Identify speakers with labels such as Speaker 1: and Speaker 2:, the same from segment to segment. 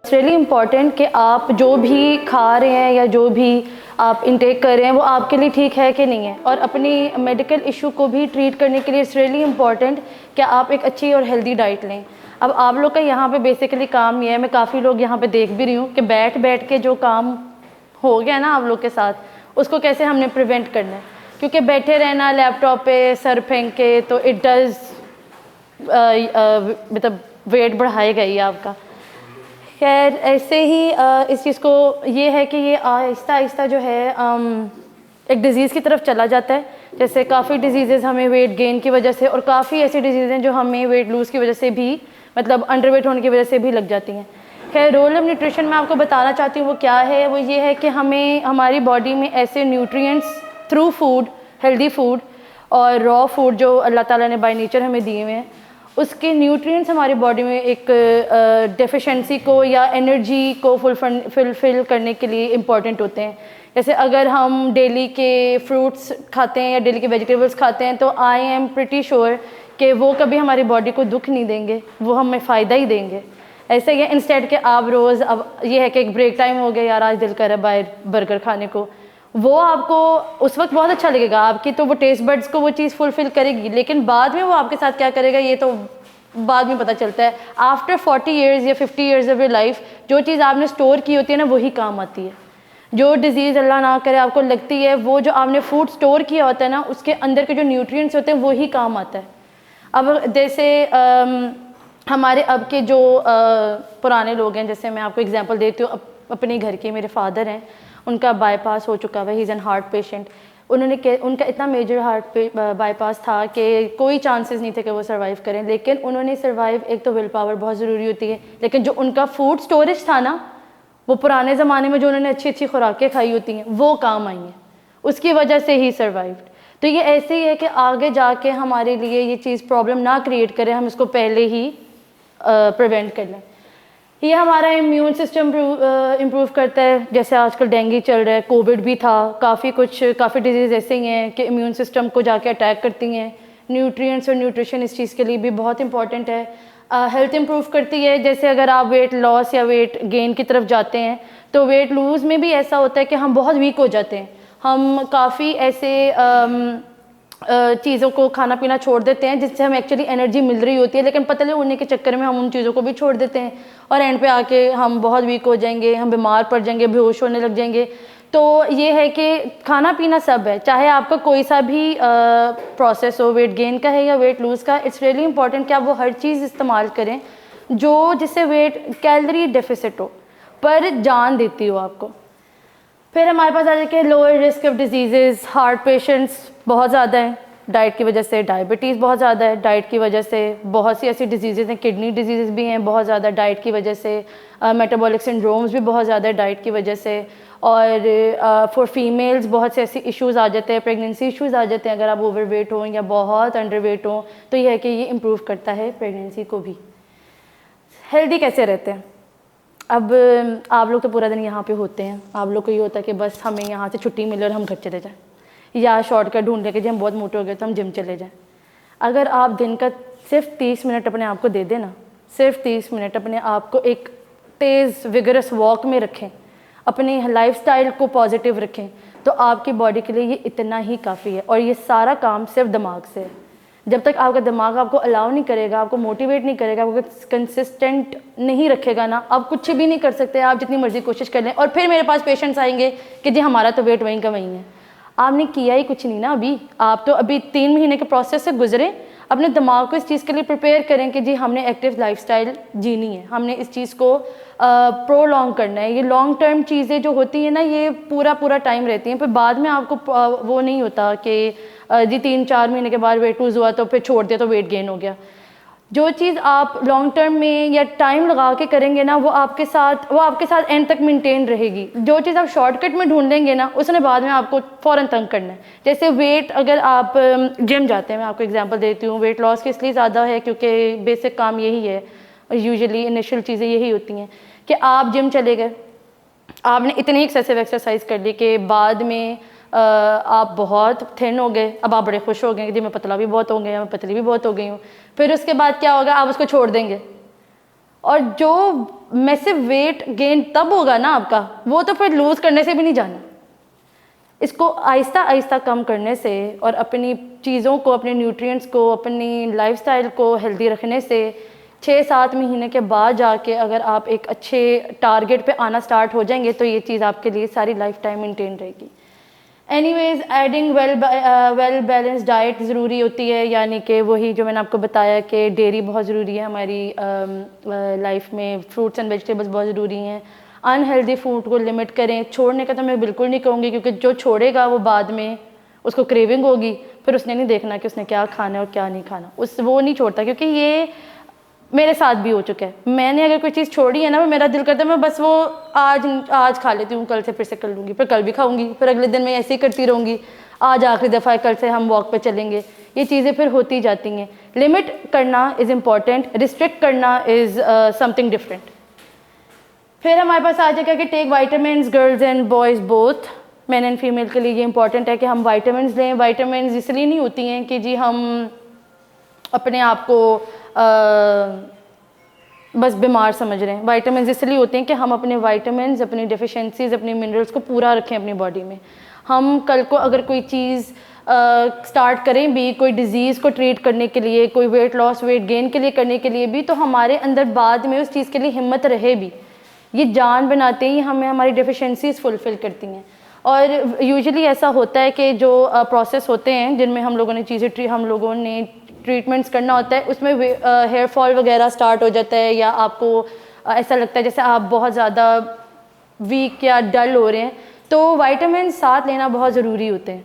Speaker 1: It's really important कि आप जो भी खा रहे हैं या जो भी आप इंटेक कर रहे हैं वो आपके लिए ठीक है कि नहीं है, और अपनी मेडिकल इशू को भी ट्रीट करने के लिए इट्स रियली इम्पॉर्टेंट कि आप एक अच्छी और हेल्दी डाइट लें। अब आप लोग का यहाँ पे बेसिकली काम ये है, मैं काफ़ी लोग यहाँ पे देख भी रही हूँ कि बैठ बैठ के जो काम हो गया ना आप लोग के साथ, उसको कैसे हमने प्रिवेंट करना है, क्योंकि बैठे रहना लैपटॉप पे सर फेंक के तो इट डज़ मतलब वेट बढ़ाएगा ही आपका। खैर ऐसे ही इस चीज़ को ये है कि ये आहिस्ता आहिस्ता जो है एक डिज़ीज़ की तरफ चला जाता है। जैसे काफ़ी डिजीज़ हमें वेट गेन की वजह से, और काफ़ी ऐसी डिजीज़ हैं जो हमें वेट लूज़ की वजह से भी, मतलब अंडरवेट होने की वजह से भी लग जाती हैं। खैर रोल ऑफ न्यूट्रिशन मैं आपको बताना चाहती हूँ वो क्या है। वो ये है कि हमें हमारी बॉडी में ऐसे nutrients through food, healthy food और रॉ फूड जो अल्लाह ताला ने बाय नेचर हमें दिए हुए हैं, उसके न्यूट्रिएंट्स हमारी बॉडी में एक डेफिशिएंसी को या एनर्जी को फुलफिल करने के लिए इम्पॉर्टेंट होते हैं। जैसे अगर हम डेली के फ्रूट्स खाते हैं या डेली के वेजिटेबल्स खाते हैं तो आई एम प्रिटी श्योर कि वो कभी हमारी बॉडी को दुख नहीं देंगे, वो हमें फ़ायदा ही देंगे। ऐसे ही है इंस्टेड के आप रोज़, अब ये है कि एक ब्रेक टाइम हो गया, यार आज दिल कर रहा है बाहर बर्गर खाने को, वो आपको उस वक्त बहुत अच्छा लगेगा आपकी, तो वो टेस्ट बड्स को वो चीज़ फुलफ़िल करेगी, लेकिन बाद में वो आपके साथ क्या करेगा ये तो बाद में पता चलता है। आफ्टर 40 ईयर्स या 50 ईयर्स ऑफ योर लाइफ जो चीज़ आपने स्टोर की होती है ना वही काम आती है। जो डिज़ीज़ अल्लाह ना करे आपको लगती है, वो जो आपने फूड स्टोर किया होता है ना उसके अंदर के जो न्यूट्रिएंट्स होते हैं वही काम आता है। अब जैसे हमारे अब के जो पुराने लोग हैं, जैसे मैं आपको एग्जांपल देती हूँ अपने घर के, मेरे फादर हैं, उनका बाईपास हो चुका है, he is an heart patient. उनका इतना मेजर हार्ट बाईपास था कि कोई चांसेस नहीं थे कि वो सर्वाइव करें, लेकिन उन्होंने सर्वाइव, एक तो विल पावर बहुत ज़रूरी होती है, लेकिन जो उनका फूड स्टोरेज था ना, वो पुराने ज़माने में जो उन्होंने अच्छी अच्छी खुराकें खाई होती हैं वो काम आई हैं, उसकी वजह से ही सर्वाइव्ड। तो ये ऐसे ही है कि आगे जाके हमारे लिए ये चीज़ प्रॉब्लम ना क्रिएट करे, हम इसको पहले ही प्रिवेंट कर लें। ये हमारा इम्यून सिस्टम इम्प्रूव करता है। जैसे आजकल डेंगू चल रहा है, कोविड भी था, काफ़ी डिजीज़ ऐसे ही हैं कि इम्यून सिस्टम को जाके अटैक करती हैं। न्यूट्रिएंट्स और न्यूट्रिशन इस चीज़ के लिए भी बहुत इंपॉर्टेंट है। हेल्थ इम्प्रूव करती है। जैसे अगर आप वेट लॉस या वेट गेन की तरफ जाते हैं तो वेट लूज़ में भी ऐसा होता है कि हम बहुत वीक हो जाते हैं, हम काफ़ी ऐसे चीज़ों को खाना पीना छोड़ देते हैं जिससे हमें एक्चुअली एनर्जी मिल रही होती है, लेकिन पतले होने के चक्कर में हम उन चीज़ों को भी छोड़ देते हैं और एंड पे आके हम बहुत वीक हो जाएंगे, हम बीमार पड़ जाएंगे, बेहोश होने लग जाएंगे। तो ये है कि खाना पीना सब है, चाहे आपका कोई सा भी प्रोसेस हो, वेट गेन का है या वेट लूज़ का, इट्स रियली इंपॉर्टेंट कि आप वो हर चीज़ इस्तेमाल करें जो जिससे वेट कैलोरी डेफिसिट हो पर जान देती हो आपको। फिर हमारे पास आ जाके lower risk of disease, heart patients बहुत ज़्यादा हैं डाइट की वजह से, डायबिटीज़ बहुत ज़्यादा है डाइट की वजह से, बहुत सी ऐसी डिजीज़ हैं, किडनी डिजीज़ भी हैं बहुत ज़्यादा डाइट की वजह से, मेटाबॉलिक सिंड्रोम्स भी बहुत ज़्यादा है डाइट की वजह से, और फॉर फीमेल्स बहुत से ऐसे इश्यूज़ आ जाते हैं, प्रेगनेंसी इश्यूज़ आ जाते हैं अगर आप ओवरवेट हो या बहुत अंडरवेट हो। तो ये है कि ये इम्प्रूव करता है प्रेगनेंसी को भी। हेल्दी कैसे रहते हैं? अब आप लोग तो पूरा दिन यहाँ पे होते हैं, आप लोग को ये होता है कि बस हमें यहाँ से छुट्टी मिले और हम घर चले जाएं, या शॉर्टकट ढूंढ लें कि जी हम बहुत मोटे हो गए तो हम जिम चले जाएं। अगर आप दिन का सिर्फ 30 मिनट अपने आप को दे दें ना, सिर्फ 30 मिनट अपने आप को एक तेज़ विगरस वॉक में रखें, अपनी लाइफस्टाइल को पॉजिटिव रखें, तो आपकी बॉडी के लिए ये इतना ही काफ़ी है। और ये सारा काम सिर्फ दिमाग से है। जब तक आपका दिमाग आपको अलाउ नहीं करेगा, आपको मोटिवेट नहीं करेगा, आपको कंसिस्टेंट नहीं रखेगा ना, आप कुछ भी नहीं कर सकते, आप जितनी मर्जी कोशिश कर लें। और फिर मेरे पास पेशेंट्स आएंगे कि जी हमारा तो वेट वहीं का वहीं है। आपने किया ही कुछ नहीं ना अभी, आप तो अभी 3 महीने के प्रोसेस से गुजरे। अपने दिमाग को इस चीज़ के लिए प्रिपेयर करें कि जी हमने एक्टिव लाइफस्टाइल जीनी है, हमने इस चीज़ को प्रोलॉन्ग करना है। ये लॉन्ग टर्म चीज़ें जो होती हैं ना, ये पूरा टाइम रहती हैं, फिर बाद में आपको वो नहीं होता कि जी 3-4 महीने के बाद वेट लूज़ हुआ तो फिर छोड़ दिया तो वेट गेन हो गया। जो चीज़ आप लॉन्ग टर्म में या टाइम लगा के करेंगे ना, वो आपके साथ एंड तक मेंटेन रहेगी। जो चीज़ आप शॉर्टकट में ढूंढ लेंगे ना, उसने बाद में आपको फ़ौरन तंग करना है। जैसे वेट, अगर आप जिम जाते हैं, मैं आपको एग्जांपल देती हूँ, वेट लॉस की इसलिए ज़्यादा है क्योंकि बेसिक काम यही है, यूजुअली इनिशियल चीज़ें यही होती हैं कि आप जिम चले गए, आपने इतनी एक्सेसिव एक्सरसाइज कर ली कि बाद में आप बहुत थिन हो गए, अब आप बड़े खुश हो गए कि जी मैं पतला भी बहुत हो गया, मैं पतली भी बहुत हो गई हूँ। फिर उसके बाद क्या होगा, आप उसको छोड़ देंगे और जो मैसिव वेट गेन तब होगा ना आपका, वो तो फिर लूज़ करने से भी नहीं जाना। इसको आहिस्ता आहिस्ता कम करने से और अपनी चीज़ों को, अपने न्यूट्रिएंट्स को, अपनी लाइफस्टाइल को हेल्दी रखने से 6-7 महीने के बाद जाके अगर आप एक अच्छे टारगेट पे आना स्टार्ट हो जाएंगे तो ये चीज़ आपके लिए सारी लाइफ टाइम मेंटेन रहेगी। Anyways, adding well balance diet ज़रूरी होती है, यानी कि वही जो मैंने आपको बताया कि डेयरी बहुत ज़रूरी है हमारी लाइफ में, फ्रूट्स एंड वेजिटेबल्स बहुत ज़रूरी हैं। अनहेल्दी फूड को लिमिट करें। छोड़ने का तो मैं बिल्कुल नहीं कहूँगी, क्योंकि जो छोड़ेगा वो बाद में उसको क्रेविंग होगी, फिर उसने नहीं देखना कि उसने क्या खाना है और क्या नहीं खाना, वो नहीं छोड़ता। क्योंकि ये मेरे साथ भी हो चुका है। मैंने अगर कोई चीज़ छोड़ी है ना, वो मेरा दिल करता है मैं बस वो आज खा लेती हूँ, कल से फिर से कर लूँगी, फिर कल भी खाऊंगी, फिर अगले दिन मैं ऐसे ही करती रहूँगी, आज आखिरी दफ़ा है, कल से हम वॉक पे चलेंगे। ये चीज़ें फिर होती जाती हैं। लिमिट करना इज़ इम्पॉर्टेंट, रिस्ट्रिक्ट करना इज़ समथिंग डिफरेंट। फिर हमारे पास आ जाएगा कि take vitamin, girls and boys both, man and female के लिए ये इंपॉर्टेंट है कि हम वाइटामिन लें। वाइटामिन इसलिए नहीं होती हैं कि जी हम अपने आप को बस बीमार समझ रहे हैं। वाइटामिन इसलिए होते हैं कि हम अपने वाइटामिन, अपनी डेफिशिएंसीज, अपने मिनरल्स को पूरा रखें अपनी बॉडी में। हम कल को अगर कोई चीज़ स्टार्ट करें भी, कोई डिज़ीज़ को ट्रीट करने के लिए, कोई वेट लॉस, वेट गेन के लिए करने के लिए भी, तो हमारे अंदर बाद में उस चीज़ के लिए हिम्मत रहे भी। ये जान बनाते ही हमें हमारी डेफिशिएंसीज फुलफ़िल करती हैं। और यूजुअली ऐसा होता है कि जो प्रोसेस होते हैं जिनमें हम लोगों ने ट्रीटमेंट्स करना होता है, उसमें हेयर फॉल वगैरह स्टार्ट हो जाता है, या आपको ऐसा लगता है जैसे आप बहुत ज़्यादा वीक या डल हो रहे हैं, तो वाइटामिन साथ लेना बहुत ज़रूरी होते हैं।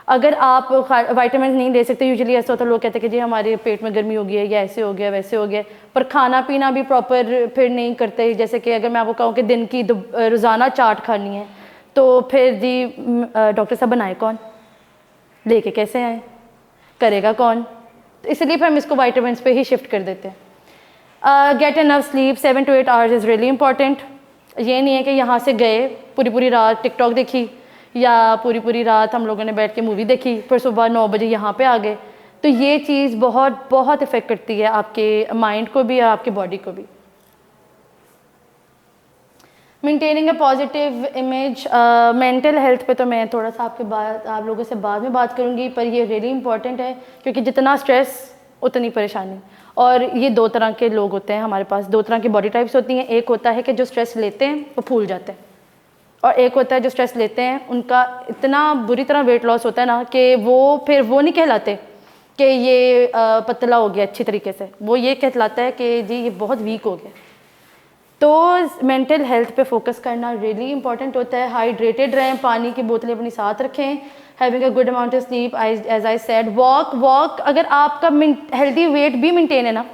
Speaker 1: अगर आप वाइटामिन नहीं ले सकते, यूजुअली ऐसा होता है, लोग कहते हैं कि जी हमारे पेट में गर्मी हो गई है, या ऐसे हो गया वैसे हो गया, पर खाना पीना भी प्रॉपर फिर नहीं करते। जैसे कि अगर मैं आपको कहूँ कि दिन की रोज़ाना चाट खानी है, तो फिर जी डॉक्टर साहब बनाए कौन, लेके कैसे आए, करेगा कौन? तो इसलिए फिर हम इसको वाइटामिन पे ही शिफ्ट कर देते हैं। Get enough sleep, 7 to 8 hours is really important. ये नहीं है कि यहाँ से गए, पूरी रात टिकटॉक देखी, या पूरी रात हम लोगों ने बैठ के मूवी देखी, फिर सुबह 9 बजे यहाँ पे आ गए, तो ये चीज़ बहुत इफ़ेक्ट करती है आपके माइंड को भी और आपकी बॉडी को भी। Maintaining a positive image, mental health पे तो मैं थोड़ा सा आप लोगों से बाद में बात करूँगी, पर ये रियली इंपॉर्टेंट है, क्योंकि जितना स्ट्रेस उतनी परेशानी। और ये 2 तरह के लोग होते हैं हमारे पास, 2 तरह की बॉडी टाइप्स होती हैं। एक होता है कि जो स्ट्रेस लेते हैं वो फूल जाते हैं, और एक होता है जो स्ट्रेस लेते हैं उनका इतना बुरी तरह वेट लॉस होता है ना कि वो नहीं कहलाते कि ये पतला हो गया अच्छी तरीके से, वो ये कहलाता है कि जी ये बहुत वीक हो गया। तो मेंटल हेल्थ पे फोकस करना रियली इंपॉर्टेंट होता है। हाइड्रेटेड रहें, पानी की बोतलें अपनी साथ रखें, having a good amount of sleep, as I said, walk. अगर आपका हेल्दी वेट भी मेंटेन है ना,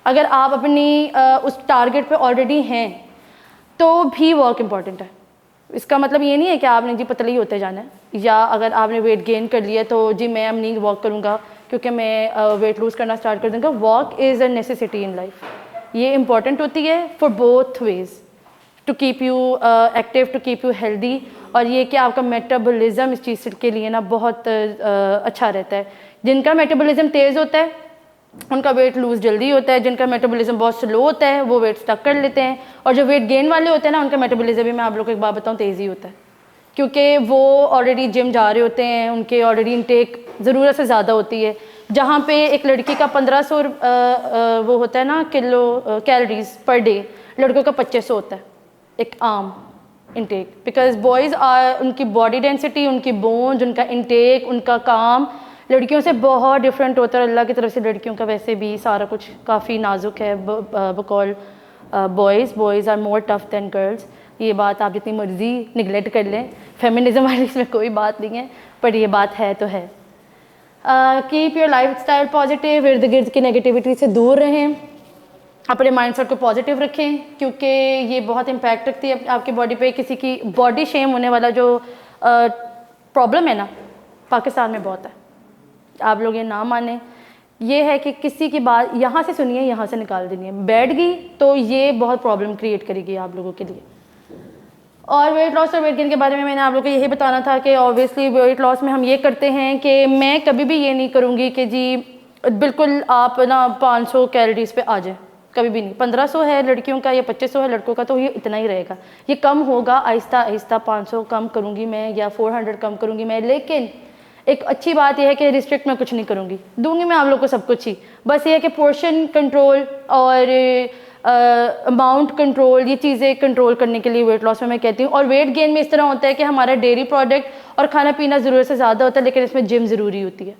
Speaker 1: अगर आप अपनी उस टारगेट पे ऑलरेडी हैं, तो भी वॉक इंपॉर्टेंट है। इसका मतलब ये नहीं है कि आपने जी पतली होते जाना है, या अगर आपने वेट गेन कर लिया तो जी मैं अब नहीं वॉक करूँगा क्योंकि मैं वेट लूज़ करना स्टार्ट कर दूँगा। Walk is a necessity in life, ये इंपॉर्टेंट होती है for both ways, to keep you active, to keep you healthy, और ये कि आपका मेटाबॉलिज्म इस चीज़ के लिए ना बहुत अच्छा रहता है। जिनका मेटाबॉलिज्म तेज़ होता है उनका वेट लूज़ जल्दी होता है, जिनका मेटाबॉलिज्म बहुत स्लो होता है वो वेट स्टक कर लेते हैं, और जो वेट गेन वाले होते हैं ना उनका मेटाबॉलिज्म भी, मैं आप लोगों को एक बात बताऊँ, तेज़ी होता है, क्योंकि वो ऑलरेडी जिम जा रहे होते हैं, उनके ऑलरेडी इनटेक ज़रूरत से ज़्यादा होती है। जहाँ पे एक लड़की का 1500 वो होता है ना किलो कैलोरीज पर डे, लड़कों का 2500 होता है एक आम इनटेक, बिकॉज बॉयज़ उनकी बॉडी डेंसिटी, उनकी बोन्स, उनका इनटेक, उनका काम लड़कियों से बहुत डिफरेंट होता है। अल्लाह की तरफ से लड़कियों का वैसे भी सारा कुछ काफ़ी नाजुक है बकौल boys are more tough than girls. ये बात आप जितनी मर्जी निगलेक्ट कर लें, फेमिनिज्म वाली इसमें कोई बात नहीं है, पर ये बात है तो है। Keep your life style positive, इर्द गिर्द की नेगेटिविटी से दूर रहें, अपने माइंडसेट को पॉजिटिव रखें, क्योंकि ये बहुत इम्पैक्ट रखती है आपकी बॉडी पे। किसी की बॉडी शेम होने वाला जो प्रॉब्लम है ना, पाकिस्तान में बहुत है, आप लोग ये ना माने, ये है कि किसी की बात यहाँ से सुनिए यहाँ से निकाल देनी है, बैठ गई तो ये बहुत प्रॉब्लम क्रिएट करेगी आप लोगों के लिए। और वेट लॉस और वेट गेन के बारे में मैंने आप लोगों को यही बताना था कि ऑब्वियसली वेट लॉस में हम ये करते हैं कि मैं कभी भी ये नहीं करूँगी कि जी बिल्कुल आप ना 500 कैलोरीज पे आ जाए, कभी भी नहीं। 1500 है लड़कियों का या 2500 है लड़कों का, तो ये इतना ही रहेगा। ये कम होगा आहिस्ता आहिस्ता, 500 कम करूँगी मैं या 400 कम करूँगी मैं। लेकिन एक अच्छी बात यह है कि रिस्ट्रिक्ट मैं कुछ नहीं करूँगी, दूंगी मैं आप लोग को सब कुछ ही। बस ये है कि पोर्शन कंट्रोल और अमाउंट कंट्रोल, ये चीज़ें कंट्रोल करने के लिए वेट लॉस में मैं कहती हूँ। और वेट गेन में इस तरह होता है कि हमारा डेयरी प्रोडक्ट और खाना पीना ज़रूरत से ज़्यादा होता है, लेकिन इसमें जिम ज़रूरी होती है।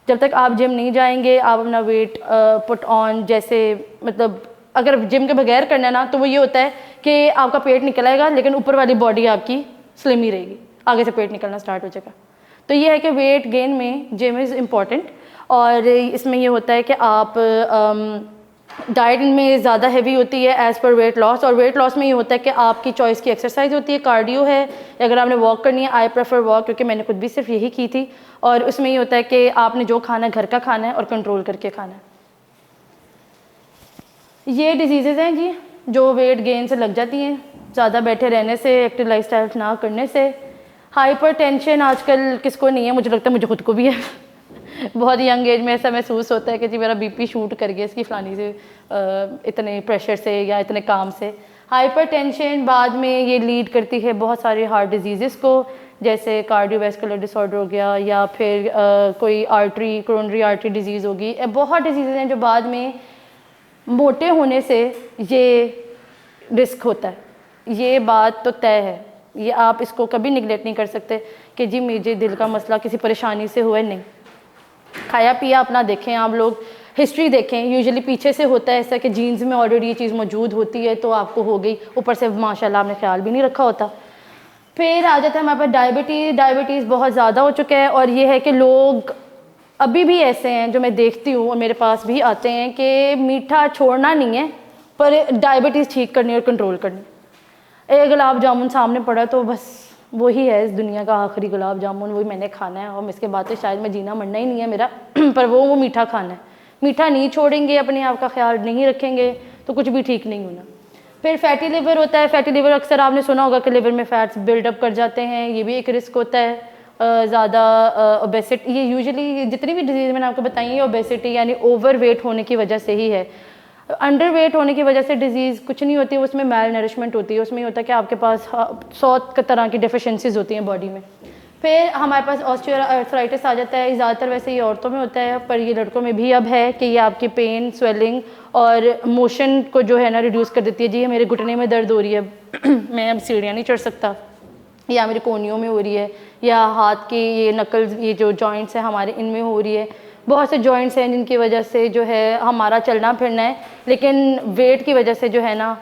Speaker 1: जब तक आप जिम नहीं जाएंगे, आप अपना वेट पुट ऑन, जैसे मतलब अगर जिम के बगैर करना है ना, तो वो ये होता है कि आपका पेट निकल आएगा लेकिन ऊपर वाली बॉडी आपकी स्लिम ही रहेगी, आगे से पेट निकलना स्टार्ट हो जाएगा। तो ये है कि वेट गेन में जिम इज़ इम्पॉर्टेंट। और इसमें ये होता है कि आप डाइट में ज़्यादा हैवी होती है एज़ पर वेट लॉस। और वेट लॉस में ये होता है कि आपकी चॉइस की एक्सरसाइज होती है, कार्डियो है, अगर आपने वॉक करनी है, आई प्रेफर वॉक, क्योंकि मैंने खुद भी सिर्फ यही की थी। और उसमें ये होता है कि आपने जो खाना है घर का खाना है और कंट्रोल करके खाना है। ये डिजीज़ेज़ हैं जी जो वेट गेन से लग जाती हैं ज़्यादा बैठे रहने से, एक्टिव लाइफस्टाइल ना करने से। हाइपरटेंशन आजकल किसको नहीं है, मुझे लगता है मुझे खुद को भी है। बहुत यंग एज में ऐसा महसूस होता है कि जी मेरा बीपी शूट कर गया इसकी फ़लानी से, इतने प्रेशर से या इतने काम से। हाइपरटेंशन बाद में ये लीड करती है बहुत सारे हार्ट डिजीज़ को, जैसे कार्डियोवैस्कुलर डिसऑर्डर हो गया, या फिर कोई आर्टरी, कोरोनरी आर्टरी डिजीज़ होगी। बहुत डिजीज़ हैं जो बाद में मोटे होने से ये रिस्क होता है। ये बात तो तय है, ये आप इसको कभी निगलेक्ट नहीं कर सकते कि जी मुझे दिल का मसला किसी परेशानी से हुआ है, नहीं। खाया पिया अपना देखें, आप लोग हिस्ट्री देखें, यूजुअली पीछे से होता है ऐसा कि जीन्स में ऑलरेडी ये चीज़ मौजूद होती है तो आपको हो गई, ऊपर से माशाल्लाह आपने ख्याल भी नहीं रखा होता। फिर आ जाता है हमारे पास डायबिटीज़ बहुत ज़्यादा हो चुका है। और ये है कि लोग अभी भी ऐसे हैं जो मैं देखती हूँ और मेरे पास भी आते हैं कि मीठा छोड़ना नहीं है पर डायबिटीज़ ठीक करनी और कंट्रोल करनी। एक गुलाब जामुन सामने पड़ा तो बस वही है इस दुनिया का आखिरी गुलाब जामुन, वही मैंने खाना है और इसके बाद तो शायद मैं जीना मरना ही नहीं है मेरा। पर वो मीठा खाना है, मीठा नहीं छोड़ेंगे, अपने आप का ख्याल नहीं रखेंगे तो कुछ भी ठीक नहीं होना। फिर फैटी लिवर होता है। फैटी लिवर अक्सर आपने सुना होगा कि लिवर में फैट्स बिल्डअप कर जाते हैं, ये भी एक रिस्क होता है। ज़्यादा ओबेसिटी, ये यूजुअली जितनी भी डिजीज़ मैंने आपको बताई है ओबेसिटी यानी ओवर वेट होने की वजह से ही है। अंडर वेट होने की वजह से डिजीज़ कुछ नहीं होती, उसमें मैल नरिशमेंट होती है, उसमें ये होता है कि आपके पास 100 तरह की डेफिशिएंसीज होती हैं बॉडी में। फिर हमारे पास ऑस्टियोआर्थराइटिस आ जाता है, ज़्यादातर वैसे ये औरतों में होता है पर ये लड़कों में भी अब है कि ये आपकी पेन, स्वेलिंग और मोशन को जो है ना रिड्यूस कर देती है। जी मेरे घुटने में दर्द हो रही है, मैं अब सीढ़ियाँ नहीं चढ़ सकता, या मेरी कोहनियों में हो रही है, या हाथ की ये नकल्स, ये जो जॉइंट्स हैं हमारे, इनमें हो रही है। बहुत से जॉइंट्स हैं जिनकी वजह से जो है हमारा चलना फिरना है, लेकिन वेट की वजह से जो है ना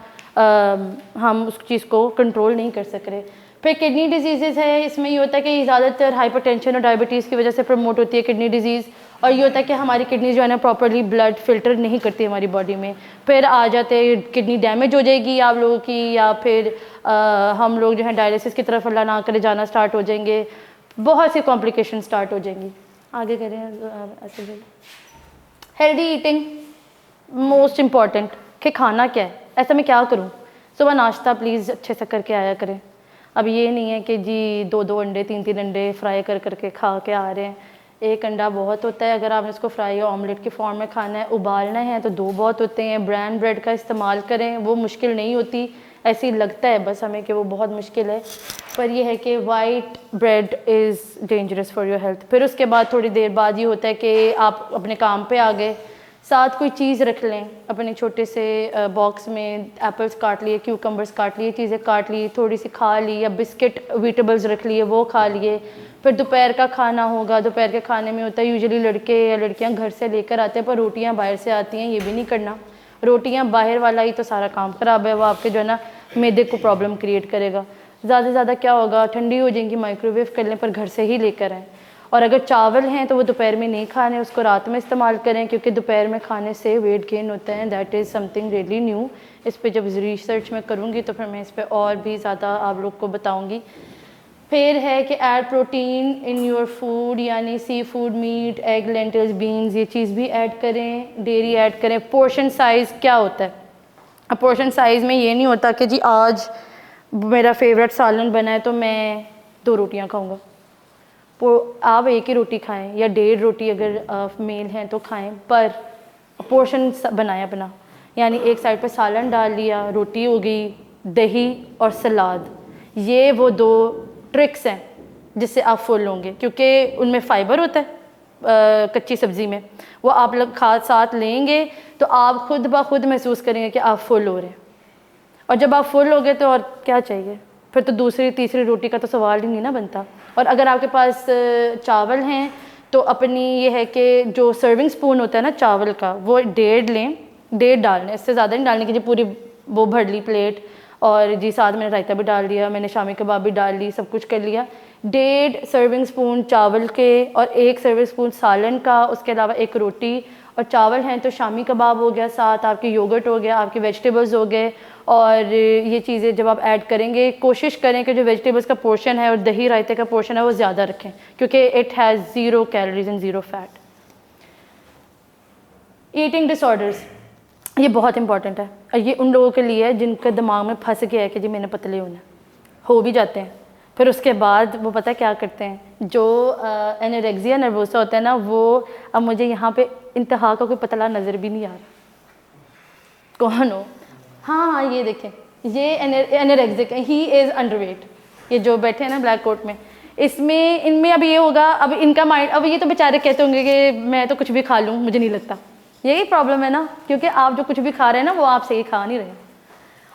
Speaker 1: हम उस चीज़ को कंट्रोल नहीं कर सक रहे। फिर किडनी डिजीज़ है, इसमें ये होता है कि ज़्यादातर हाइपरटेंशन और डायबिटीज़ की वजह से प्रमोट होती है किडनी डिजीज़। और ये होता है कि हमारी किडनी जो है ना प्रॉपर्ली ब्लड फिल्टर नहीं करती हमारी बॉडी में। फिर आ जाते हैं किडनी डैमेज हो जाएगी आप लोगों की, या फिर हम लोग जो है डायलिसिस की तरफ अल्लाह ना करे जाना स्टार्ट हो जाएंगे, बहुत सी कॉम्प्लिकेशन स्टार्ट हो जाएंगी। आगे करें ऐसे। हेल्दी ईटिंग मोस्ट इम्पॉर्टेंट, कि खाना क्या है, ऐसा मैं क्या करूं। सुबह नाश्ता प्लीज़ अच्छे से करके आया करें। अब ये नहीं है कि जी 2-2 अंडे 3-3 अंडे फ्राई करके खा के आ रहे हैं। एक अंडा बहुत होता है, अगर आपने इसको फ्राई या ऑमलेट की फॉर्म में खाना है, उबालना है तो 2 बहुत होते हैं। ब्राउन ब्रेड का इस्तेमाल करें, वो मुश्किल नहीं होती, ऐसी लगता है बस हमें कि वो बहुत मुश्किल है, पर यह है कि white bread is dangerous for your health. फिर उसके बाद थोड़ी देर बाद ये होता है कि आप अपने काम पे आ गए, साथ कोई चीज़ रख लें अपने छोटे से बॉक्स में, एप्पल्स काट लिए, क्यूकम्बर्स काट लिए, चीज़ें काट ली, थोड़ी सी खा ली, या बिस्किट वीटेबल्स रख लिए वो खा लिए। फिर दोपहर का खाना होगा, दोपहर के खाने में होता है यूजुअली लड़के या लड़कियां घर से लेकर आते हैं पर रोटियां बाहर से आती हैं, ये भी नहीं करना। रोटियां बाहर वाला ही तो सारा काम ख़राब है, वो आपके जो है ना मैदे को प्रॉब्लम क्रिएट करेगा। ज़्यादा से ज़्यादा क्या होगा, ठंडी हो जाएंगी, माइक्रोवेव कर लें, पर घर से ही लेकर आएँ। और अगर चावल हैं तो वो दोपहर में नहीं खाने, उसको रात में इस्तेमाल करें, क्योंकि दोपहर में खाने से वेट गेन होता है। That is something really new. इस पे जब रिसर्च मैं करूँगी तो फिर मैं इस पे और भी ज़्यादा आप लोग को बताऊँगी। फिर है कि add protein in your food, यानी seafood, meat, egg, lentils, beans, ये चीज़ भी ऐड करें, डेयरी ऐड करें। पोर्शन साइज़ क्या होता है, अब पोर्शन साइज़ में ये नहीं होता कि जी आज मेरा फेवरेट सालन बना है तो मैं 2 रोटियां खाऊंगा। आप एक ही रोटी खाएं या 1.5 रोटी अगर मेल हैं तो खाएं, पर पोर्शन बनाएं अपना। यानी एक साइड पे सालन डाल लिया, रोटी हो गई, दही और सलाद। ये वो 2 ट्रिक्स हैं जिससे आप फुल होंगे, क्योंकि उनमें फ़ाइबर होता है कच्ची सब्ज़ी में, वो आप लोग साथ लेंगे तो आप खुद ब खुद महसूस करेंगे कि आप फुल हो रहे हैं। और जब आप फुल हो गए तो और क्या चाहिए, फिर तो दूसरी तीसरी रोटी का तो सवाल ही नहीं ना बनता। और अगर आपके पास चावल हैं तो अपनी ये है कि जो सर्विंग स्पून होता है ना चावल का, वो 1.5 लें, 1.5 डालने, इससे ज़्यादा नहीं डालने की, जी पूरी वो भर ली प्लेट। और जी साथ मैंने रायता भी डाल दिया, मैंने शामी कबाब भी डाल ली, सब कुछ कर लिया। 1.5 सर्विंग स्पून चावल के और 1 सर्विंग स्पून सालन का, उसके अलावा 1 रोटी। और चावल हैं तो शामी कबाब हो गया, साथ आपकी योगर्ट हो गया, आपके वेजिटेबल्स हो गए। और ये चीज़ें जब आप ऐड करेंगे, कोशिश करें कि जो वेजिटेबल्स का पोर्शन है और दही रायते का पोर्शन है वो ज़्यादा रखें, क्योंकि it has 0 calories and 0 fat. Eating disorders, ये बहुत इंपॉर्टेंट है, और ये उन लोगों के लिए है जिनके दिमाग में फंस गया है कि जी मैंने पतले होना, हो भी जाते हैं। फिर उसके बाद वो पता क्या करते हैं, जो एनोरेक्सिया नर्वोसा होता है ना, वो अब मुझे यहाँ पे इंतहा का कोई पतला नज़र भी नहीं आ रहा, कौन हो? हाँ, ये देखें, ये एनोरेक्सिक, ही इज़ अंडरवेट। ये जो बैठे हैं ना ब्लैक कोट में, इसमें इनमें अब ये होगा, अब इनका माइंड, अब ये तो बेचारे कहते होंगे कि मैं तो कुछ भी खा लूँ, मुझे नहीं लगता। यही प्रॉब्लम है ना, क्योंकि आप जो कुछ भी खा रहे हैं ना वो आप सही खा नहीं रहे।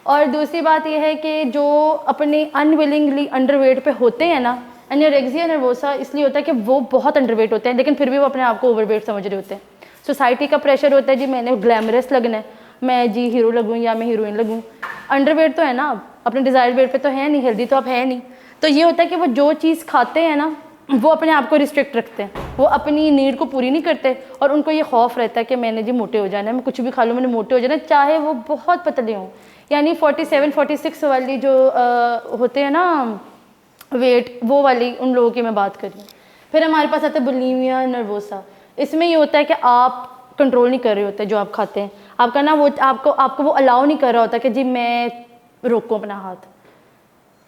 Speaker 1: और दूसरी बात यह है कि जो अपने अनविलिंगली अंडरवेट पे होते हैं ना, एनोरेक्सिया नर्वोसा इसलिए होता है कि वो बहुत अंडरवेट होते हैं, लेकिन फिर भी वो अपने आप को ओवरवेट समझ रहे होते हैं। सोसाइटी का प्रेशर होता है, जी मैंने ग्लैमरस लगना है, मैं जी हीरो लगूँ या मैं हीरोइन लगूँ। अंडरवेट तो है ना आप, अपने डिज़ायर्ड वेट पे तो है नहीं, हेल्दी तो आप है नहीं। तो ये होता है कि वो जो चीज़ खाते हैं ना, वो अपने आप को रिस्ट्रिक्ट रखते हैं, वो अपनी नीड को पूरी नहीं करते, और उनको ये खौफ रहता है कि मैंने जी मोटे हो जाना है, मैं कुछ भी खा लूँ मैंने मोटे हो जाना है, चाहे वो बहुत पतले हों। यानी 47-46 वाली जो होते हैं ना वेट, वो वाली उन लोगों की मैं बात कर रही हूँ। फिर हमारे पास आता है बुलिमिया नर्वोसा। इसमें ये होता है कि आप कंट्रोल नहीं कर रहे होते जो आप खाते हैं, आपका ना वो आपको वो अलाउ नहीं कर रहा होता कि जी मैं रोकूँ अपना हाथ।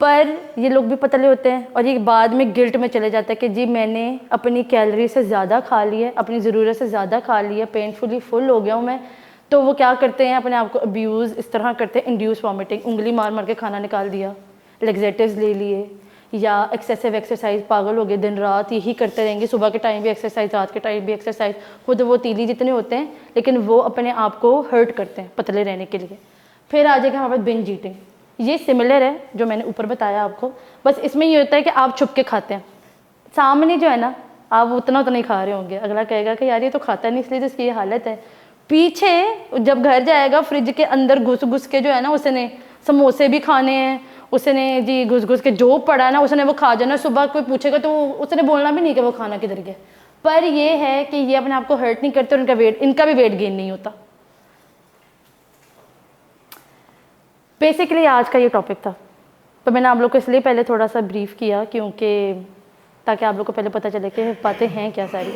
Speaker 1: पर ये लोग भी पतले होते हैं और ये बाद में गिल्ट में चले जाता है कि जी मैंने अपनी कैलोरी से ज़्यादा खा ली है, अपनी ज़रूरत से ज़्यादा खा ली है, पेनफुली फुल हो गया हूँ मैं। तो वो क्या करते हैं, अपने आप को अब्यूज़ इस तरह करते हैं, इंड्यूस वॉमिटिंग, उंगली मार मार के खाना निकाल दिया, लेग्जेटिव्स ले लिए, या एक्सेसिव एक्सरसाइज, पागल हो गए, दिन रात यही करते रहेंगे, सुबह के टाइम भी एक्सरसाइज, रात के टाइम भी एक्सरसाइज। खुद वो तीली जितने होते हैं, लेकिन वो अपने आप को हर्ट करते हैं पतले रहने के लिए। फिर आ जाएगा हमारे पास बिंज ईटिंग। ये सिमिलर है जो मैंने ऊपर बताया आपको, बस इसमें ये होता है कि आप छुप के खाते हैं, सामने जो है ना आप उतना ही खा रहे होंगे, अगला कहेगा कि यार ये तो खाता नहीं इसलिए तो इसकी ये हालत है। पीछे जब घर जाएगा फ्रिज के अंदर घुस घुस के जो है ना, उसने समोसे भी खाने हैं, उसने जी घुस घुस के जो पड़ा ना उसने वो खा जाना। सुबह कोई पूछेगा तो उसने बोलना भी नहीं कि वो खाना किधर गया। पर ये है कि ये अपने आप को हर्ट नहीं करते और इनका भी वेट गेन नहीं होता। बेसिकली आज का ये टॉपिक था, तो मैंने आप लोग को इसलिए पहले थोड़ा सा ब्रीफ किया क्योंकि ताकि आप लोग को पहले पता चले कि बातें हैं क्या सारी।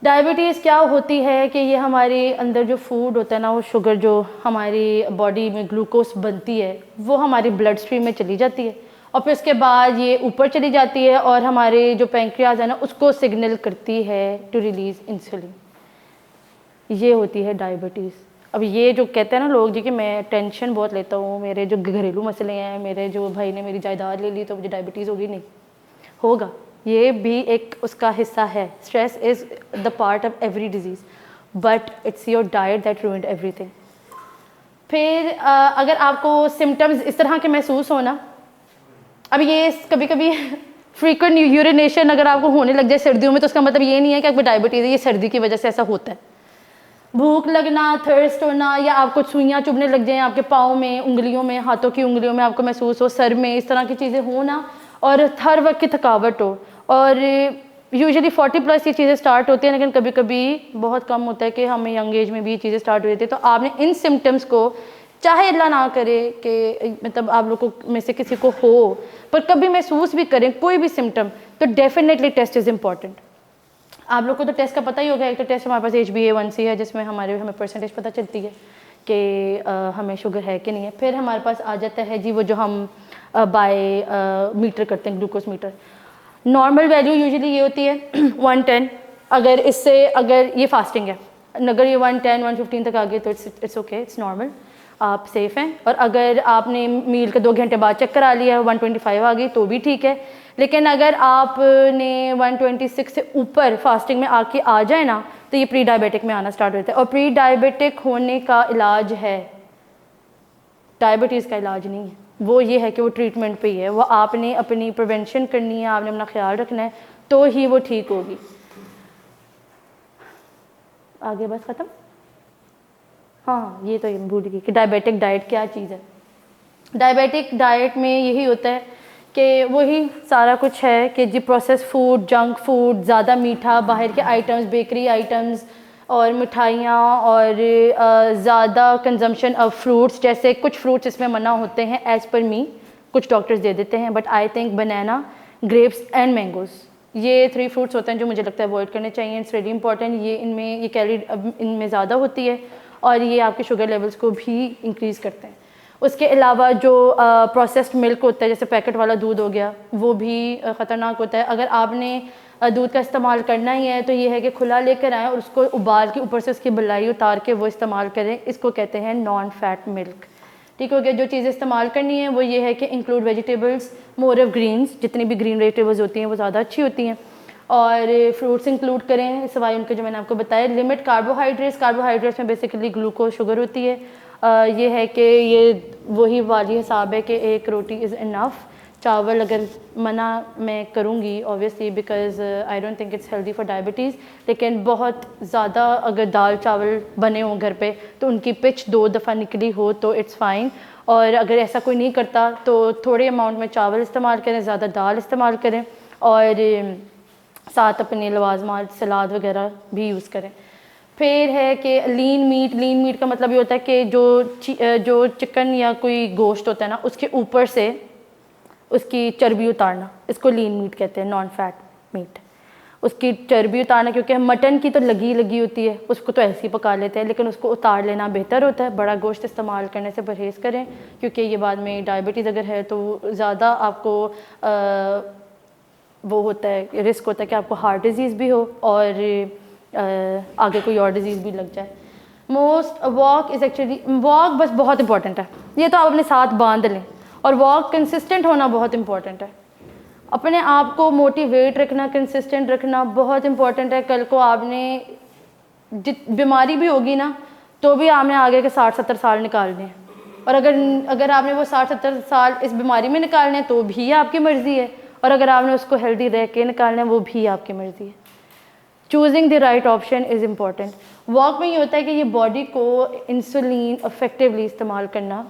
Speaker 1: डायबिटीज़ क्या होती है कि ये हमारे अंदर जो फूड होता है ना, वो शुगर जो हमारी बॉडी में ग्लूकोज बनती है वो हमारी ब्लड स्ट्रीम में चली जाती है, और फिर उसके बाद ये ऊपर चली जाती है और हमारे जो पैंक्रियाज है ना उसको सिग्नल करती है टू रिलीज़ इंसुलिन। ये होती है डायबिटीज़। अब ये जो कहते हैं ना लोग जी कि मैं टेंशन बहुत लेता हूँ, मेरे जो घरेलू मसले हैं, मेरे जो भाई ने मेरी जायदाद ले ली तो मुझे डायबिटीज़ होगी, नहीं होगा, ये भी एक उसका हिस्सा है। Stress is the part of every disease, but it's your diet that ruined everything. फिर अगर आपको सिम्टम्स इस तरह के महसूस हो ना, अब ये कभी कभी फ्रीक्वेंट यूरिनेशन अगर आपको होने लग जाए सर्दियों में, तो उसका मतलब ये नहीं है कि आपको डायबिटीज़ है, ये सर्दी की वजह से ऐसा होता है। भूख लगना, थर्स्ट होना, या आपको सुइयाँ चुभने लग जाएं आपके पाँव में, उंगलियों में, हाथों की उंगलियों में आपको महसूस हो, सर में, इस तरह की चीज़ें हो ना, और हर वक्त की थकावट हो। और यूजुअली 40+ ये चीज़ें स्टार्ट होती हैं, लेकिन कभी कभी बहुत कम होता है कि हमें यंग एज में भी ये चीज़ें स्टार्ट हो जाती है। तो आपने इन सिम्टम्स को, चाहे अल्लाह ना करे कि मतलब आप लोगों में से किसी को हो, पर कभी महसूस भी करें कोई भी सिम्टम, तो डेफिनेटली टेस्ट इज़ इम्पॉर्टेंट। आप लोग को तो टेस्ट का पता ही होगा। एक तो टेस्ट हमारे पास HbA1c है जिसमें हमें परसेंटेज पता चलती है कि हमें शुगर है कि नहीं है। फिर हमारे पास आ जाता है जी वो जो हम बाय मीटर करते हैं, glucose meter. Normal value usually ये होती है 110। अगर ये फास्टिंग है, अगर ये 110 115 तक आ गए तो इट्स ओके, इट्स नॉर्मल, आप सेफ़ हैं। और अगर आपने मील के 2 घंटे बाद चेक करा लिया 125 आ गई तो भी ठीक है। लेकिन अगर आपने 126 से ऊपर फास्टिंग में आके आ जाए ना तो ये प्री डायबिटिक में आना स्टार्ट होता है। और प्री डायबिटिक होने का इलाज है, डायबिटीज़ का इलाज नहीं है, वो ये है कि वो ट्रीटमेंट पे ही है। वो आपने अपनी प्रिवेंशन करनी है, आपने अपना ख्याल रखना है तो ही वो ठीक होगी। आगे बस ख़त्म। हाँ ये तो भूल गई कि डायबिटिक डाइट क्या चीज़ है। डायबिटिक डाइट में यही होता है कि वही सारा कुछ है कि जी प्रोसेस फूड, जंक फूड, ज़्यादा मीठा, बाहर के आइटम्स, बेकरी आइटम्स और मिठाइयाँ और ज़्यादा कंजम्पशन ऑफ फ्रूट्स। जैसे कुछ फ्रूट्स इसमें मना होते हैं एज़ पर मी, कुछ डॉक्टर्स दे देते हैं, but I think banana, grapes and mangoes, ये 3 फ्रूट्स होते हैं जो मुझे लगता है अवॉइड करने चाहिए। It's very important. ये इनमें ये कैलोरी इनमें ज़्यादा होती है और ये आपके शुगर लेवल्स को भी इंक्रीज़ करते हैं। उसके अलावा जो प्रोसेस्ड मिल्क होता है, जैसे पैकेट वाला दूध हो गया, वो भी ख़तरनाक होता है। अगर आपने दूध का इस्तेमाल करना ही है तो ये है कि खुला लेकर आएँ और उसको उबाल के ऊपर से उसकी बलाई उतार के वो इस्तेमाल करें। इसको कहते हैं नॉन फैट मिल्क। ठीक हो गया। जो चीज़ें इस्तेमाल करनी है वो ये है कि include vegetables, more of greens, जितनी भी ग्रीन वेजिटेबल्स होती हैं वो ज़्यादा अच्छी होती हैं, और फ्रूट्स इंक्लूड करें सिवाय उनके जो मैंने आपको बताया। लिमिट कार्बोहाइड्रेट्स, कार्बोहाइड्रेट्स में बेसिकली ग्लूकोज शुगर होती है। ये है कि ये वही वाली हिसाब है कि 1 रोटी इज़ इनफ। चावल अगर मना मैं करूँगी obviously because I don't think it's healthy for diabetes, लेकिन बहुत ज़्यादा अगर दाल चावल बने हों घर पे तो उनकी पिच 2 दफ़ा निकली हो तो इट्स फ़ाइन। और अगर ऐसा कोई नहीं करता तो थोड़े अमाउंट में चावल इस्तेमाल करें, ज़्यादा दाल इस्तेमाल करें और साथ अपने लवाजमात सलाद वगैरह भी यूज़ करें। फिर है कि लीन मीट का मतलब ये होता है कि जो चिकन या कोई गोश्त होता है ना उसके ऊपर से उसकी चर्बी उतारना, इसको लीन मीट कहते हैं, नॉन फैट मीट। उसकी चर्बी उतारना, क्योंकि मटन की तो लगी होती है, उसको तो ऐसे ही पका लेते हैं, लेकिन उसको उतार लेना बेहतर होता है। बड़ा गोश्त इस्तेमाल करने से परहेज़ करें क्योंकि ये बाद में डायबिटीज़ अगर है तो ज़्यादा आपको वो होता है, रिस्क होता है कि आपको हार्ट डिजीज़ भी हो और आगे कोई और डिजीज़ भी लग जाए। वॉक इज़ एक्चुअली, वॉक बस बहुत इंपॉर्टेंट है, ये तो आप अपने साथ बांध लें। और वॉक कंसिस्टेंट होना बहुत इंपॉर्टेंट है, अपने आप को मोटिवेट रखना, कंसिस्टेंट रखना बहुत इंपॉर्टेंट है। कल को आपने बीमारी भी होगी ना तो भी आपने आगे के 60-70 साल निकालने हैं, और अगर आपने वो 60-70 साल इस बीमारी में निकालने हैं तो भी आपकी मर्ज़ी है, और अगर आपने उसको हेल्दी रह के निकालना है वो भी आपकी मर्ज़ी है। Choosing the right option is important. Walk में ये होता है कि ये बॉडी को इंसुलिन इफेक्टिवली इस्तेमाल करना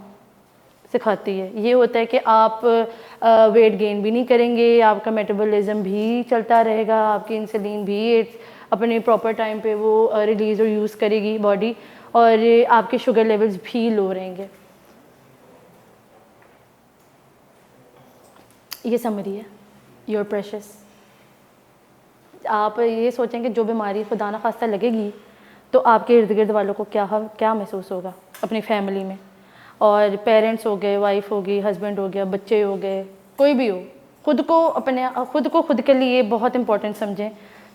Speaker 1: सिखाती है। ये होता है कि आप वेट गेन भी नहीं करेंगे, आपका मेटाबॉलिज्म भी चलता रहेगा, आपकी इंसुलिन भी अपने प्रॉपर टाइम पे वो रिलीज़ और यूज़ करेगी बॉडी, और आपके शुगर लेवल्स भी लो रहेंगे। ये समरी है योर प्रेशियस। आप ये सोचें कि जो बीमारी खुदा न खास्ता लगेगी तो आपके इर्द गिर्द वालों को क्या महसूस होगा अपनी फैमिली में, और पेरेंट्स हो गए, वाइफ हो गई, हस्बैंड हो गया, बच्चे हो गए, कोई भी हो, खुद को खुद के लिए बहुत इंपॉर्टेंट समझें।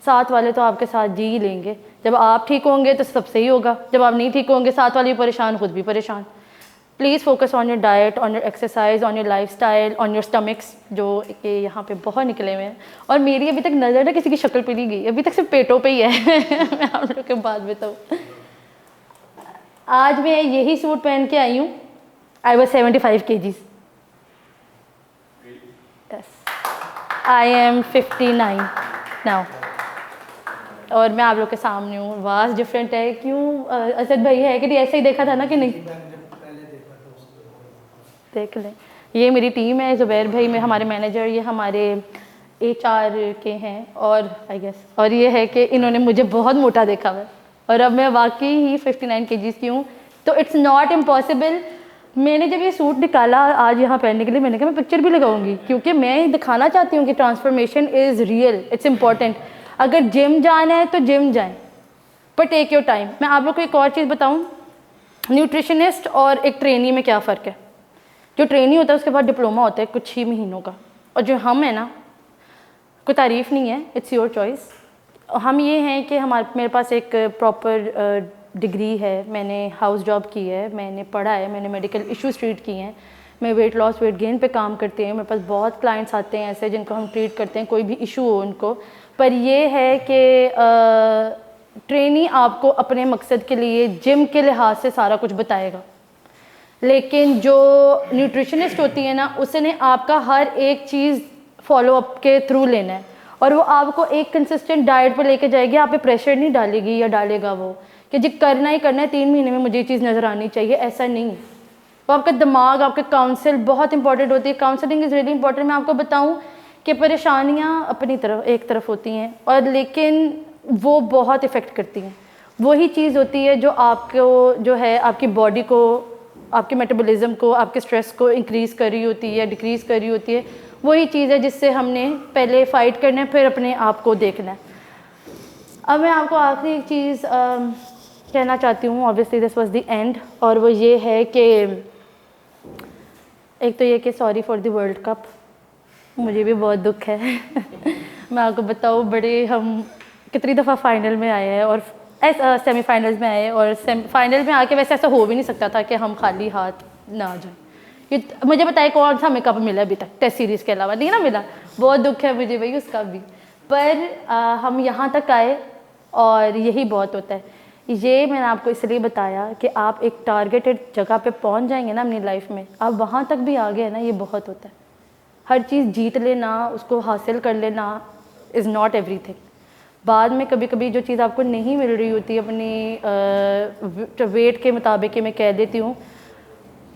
Speaker 1: साथ वाले तो आपके साथ जी ही लेंगे, जब आप ठीक होंगे तो सब सही होगा, जब आप नहीं ठीक होंगे साथ वाले भी परेशान, खुद भी परेशान। Please focus on your diet, on your exercise, on your lifestyle, on your stomachs, जो कि यहाँ पे बहुत निकले हुए हैं। और मेरी अभी तक नज़र ना किसी की शक्ल पे नहीं गई, अभी तक सिर्फ पेटों पे ही है। मैं आप लोग के बाद बताऊँ। आज मैं यही सूट पहन के आई हूँ। I was 75 kgs. Yes. I am 59 now. और मैं आप लोग के सामने हूँ। वास्ट डिफरेंट है। क्यों असद भाई है कि नहीं, ऐसे ही देखा था ना कि नहीं? देख लें, ये मेरी टीम है, ज़ुबैर भाई में हमारे मैनेजर, ये हमारे HR के हैं, और आई गेस, और ये है कि इन्होंने मुझे बहुत मोटा देखा हुआ है और अब मैं वाकई ही 59 kgs की हूँ। तो इट्स नॉट इम्पॉसिबल। मैंने जब ये सूट निकाला आज यहाँ पहनने के लिए, मैंने कहा मैं पिक्चर भी लगाऊंगी, क्योंकि मैं दिखाना चाहती हूँ कि transformation is real, it's important. अगर जिम जाना है तो जिम जाएं, पर टेक योर टाइम। मैं आप लोग को एक और चीज़ बताऊँ, न्यूट्रिशनिस्ट और एक ट्रेनी में क्या फ़र्क है। जो ट्रेनी होता है उसके बाद डिप्लोमा होता है कुछ ही महीनों का, और जो हम है ना, कोई तारीफ़ नहीं है, इट्स योर चॉइस। हम ये हैं कि मेरे पास एक प्रॉपर डिग्री है, मैंने हाउस जॉब की है, मैंने पढ़ा है, मैंने मेडिकल इश्यूज ट्रीट किए हैं, मैं वेट लॉस वेट गेन पे काम करती हूँ। मेरे पास बहुत क्लाइंट्स आते हैं ऐसे जिनको हम ट्रीट करते हैं, कोई भी इशू हो उनको। पर ये है कि ट्रेनी आपको अपने मकसद के लिए जिम के लिहाज से सारा कुछ बताएगा, लेकिन जो न्यूट्रिशनिस्ट होती है ना, उसने आपका हर एक चीज़ फॉलोअप के थ्रू लेना है, और वो आपको एक कंसिस्टेंट डाइट पे लेके जाएगी, आप पे प्रेशर नहीं डालेगी या डालेगा वो कि जी करना ही करना है, 3 महीने में मुझे ये चीज़ नज़र आनी चाहिए, ऐसा नहीं। वो आपका दिमाग, आपका काउंसिल बहुत इंपॉर्टेंट होती है। Counselling is really important. मैं आपको बताऊँ कि परेशानियाँ अपनी तरफ एक तरफ होती हैं, और लेकिन वो बहुत इफ़ेक्ट करती हैं। वही चीज़ होती है जो आपको जो है आपकी बॉडी को, आपके मेटाबॉलिज्म को, आपके स्ट्रेस को इंक्रीज़ कर रही होती है, डिक्रीज़ कर रही होती है। वही चीज़ है जिससे हमने पहले फ़ाइट करना है, फिर अपने आप को देखना है। अब मैं आपको आखिरी एक चीज़ कहना चाहती हूँ, obviously this was the end, और वो ये है कि एक तो ये कि sorry for the world cup, मुझे भी बहुत दुख है मैं आपको बताऊँ, बड़े हम कितनी दफ़ा फाइनल में आए हैं और सेमीफाइनल्स में आए, और फाइनल में आके वैसे ऐसा हो भी नहीं सकता था कि हम खाली हाथ ना आ जाए। ये मुझे बताइए कौन सा हमें कप मिला अभी तक टेस्ट सीरीज़ के अलावा? नहीं ना मिला। बहुत दुख है मुझे भाई उसका भी, पर हम यहाँ तक आए और यही बहुत होता है। ये मैंने आपको इसलिए बताया कि आप एक टारगेटेड जगह पे पहुँच जाएंगे ना अपनी लाइफ में, आप वहाँ तक भी आ गए ना, ये बहुत होता है। हर चीज़ जीत लेना, उसको हासिल कर लेना इज़ नॉट एवरीथिंग। बाद में कभी कभी जो चीज़ आपको नहीं मिल रही होती अपनी वेट के मुताबिक, मैं कह देती हूँ,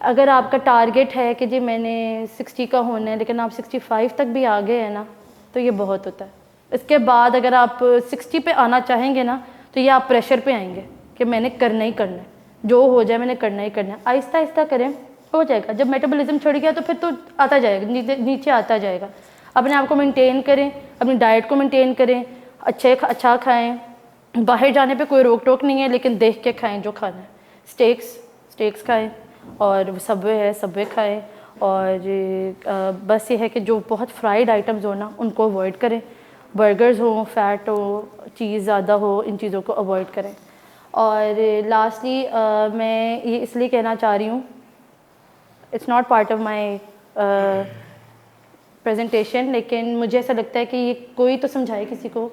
Speaker 1: अगर आपका टारगेट है कि जी मैंने 60 का होना है, लेकिन आप 65 तक भी आ गए हैं ना, तो ये बहुत होता है। इसके बाद अगर आप 60 पे आना चाहेंगे ना, तो ये आप प्रेशर पे आएंगे कि मैंने करना ही करना है, जो हो जाए मैंने करना ही करना है। आहिस्ता आहिस्ता करें, हो जाएगा। जब मेटाबॉलिज्म छोड़ गया तो फिर तो आता जाएगा, नीचे आता जाएगा। अपने आप को मेंटेन करें, अपनी डाइट को मेंटेन करें, अच्छा खाएं। बाहर जाने पे कोई रोक टोक नहीं है, लेकिन देख के खाएं जो खाना है। स्टेक्स खाएं, और सबवे है सबवे खाएं, और बस ये है कि जो बहुत फ्राइड आइटम्स हो ना, उनको अवॉइड करें। बर्गर्स हो, फैट हो, चीज़ ज़्यादा हो, इन चीज़ों को अवॉइड करें। और लास्टली मैं ये इसलिए कहना चाह रही हूँ, it's not part of my presentation, लेकिन मुझे ऐसा लगता है कि ये कोई तो समझाए किसी को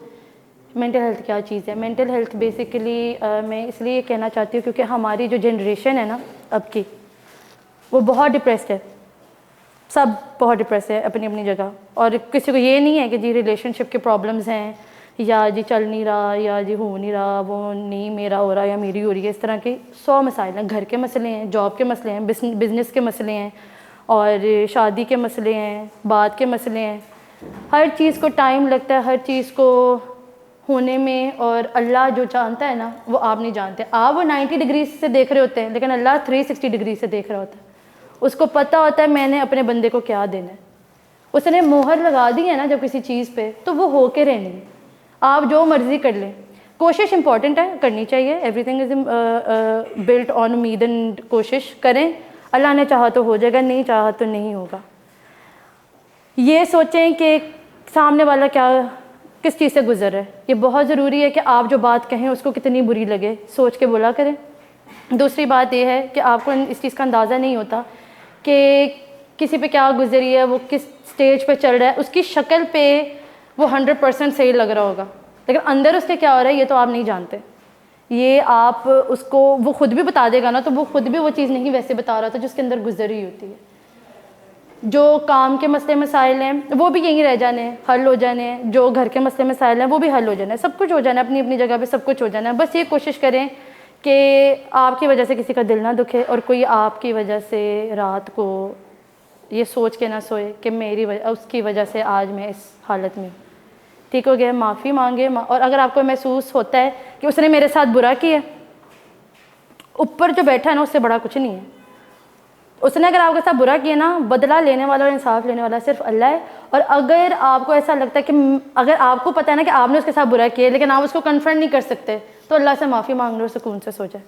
Speaker 1: मेंटल हेल्थ क्या चीज़ है। मेंटल हेल्थ बेसिकली मैं इसलिए कहना चाहती हूँ क्योंकि हमारी जो जनरेशन है ना अब की, वो बहुत डिप्रेस्ड है। सब बहुत डिप्रेस है अपनी अपनी जगह, और किसी को ये नहीं है कि जी रिलेशनशिप के प्रॉब्लम्स हैं, या जी चल नहीं रहा, या जी हो नहीं रहा, वो नहीं मेरा हो रहा या मेरी हो रही है। इस तरह के 100 मसाइल हैं। घर के मसले हैं, जॉब के मसले हैं, बिज़नेस के मसले हैं, और शादी के मसले हैं, बात के मसले हैं। हर चीज़ को टाइम लगता है, हर चीज़ को होने में, और अल्लाह जो जानता है ना, वो आप नहीं जानते। आप वो 90 डिग्री से देख रहे होते हैं, लेकिन अल्लाह 360 डिग्री से देख रहा होता है। उसको पता होता है मैंने अपने बंदे को क्या देना है। उसने मोहर लगा दी है ना जब किसी चीज़ पे, तो वो होके रहनी है। आप जो मर्ज़ी कर लें, कोशिश इंपॉर्टेंट है, करनी चाहिए। एवरीथिंग इज़ बिल्ट ऑन उम्मीद एंड कोशिश करें। अल्लाह ने चाहा तो हो जाएगा, नहीं चाहा तो नहीं होगा। ये सोचें कि सामने वाला किस चीज़ से गुजर रहा है। ये बहुत ज़रूरी है कि आप जो बात कहें उसको कितनी बुरी लगे, सोच के बोला करें। दूसरी बात यह है कि आपको इस चीज़ का अंदाज़ा नहीं होता कि किसी पे क्या गुजरी है, वो किस स्टेज पे चल रहा है। उसकी शक्ल पे वो 100% सही लग रहा होगा, लेकिन अंदर उसके क्या हो रहा है ये तो आप नहीं जानते। ये आप उसको, वो खुद भी बता देगा ना, तो वो खुद भी वो चीज़ नहीं वैसे बता रहा था जिसके अंदर गुजर रही होती है। जो काम के मसले मसाइल हैं वो भी यहीं रह जाने हैं, हल हो जाने हैं। जो घर के मसले मसाइल हैं वो भी हल हो जाना है। सब कुछ हो जाना है, अपनी अपनी जगह पे सब कुछ हो जाना है। बस ये कोशिश करें कि आपकी वजह से किसी का दिल ना दुखे, और कोई आपकी वजह से रात को ये सोच के ना सोए कि उसकी वजह से आज मैं इस हालत में। ठीक हो गया, माफ़ी मांगे। और अगर आपको महसूस होता है कि उसने मेरे साथ बुरा किया, ऊपर जो बैठा है ना उससे बड़ा कुछ नहीं है। उसने अगर आपके साथ बुरा किया ना, बदला लेने वाला और इंसाफ लेने वाला सिर्फ अल्लाह है। और अगर आपको ऐसा लगता है कि अगर आपको पता है ना कि आपने उसके साथ बुरा किया, लेकिन आप उसको कन्फ्रंट नहीं कर सकते, तो अल्लाह से माफ़ी मांग लो और सुकून से सो जाए।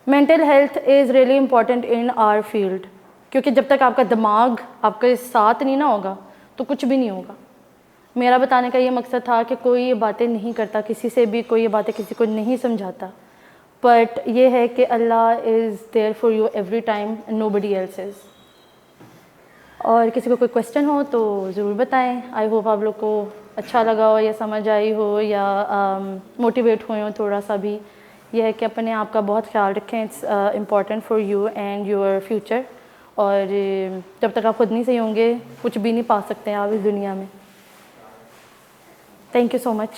Speaker 1: Mental health is really important in our field, क्योंकि जब तक आपका दिमाग आपके साथ नहीं ना होगा तो कुछ भी नहीं होगा। मेरा बताने का ये मकसद था कि कोई ये बातें नहीं करता, किसी से भी कोई ये बातें किसी को नहीं समझाता, बट ये है कि Allah is there for you every time and nobody else is. और किसी को कोई क्वेश्चन हो तो ज़रूर बताएं। आई होप आप लोग को अच्छा लगा हो या समझ आई हो या मोटिवेट हुए हो थोड़ा सा भी। यह है कि अपने आप का बहुत ख्याल रखें, it's important for you and your future. और जब तक आप खुद नहीं सही होंगे कुछ भी नहीं पा सकते हैं आप इस दुनिया में। Thank you so much.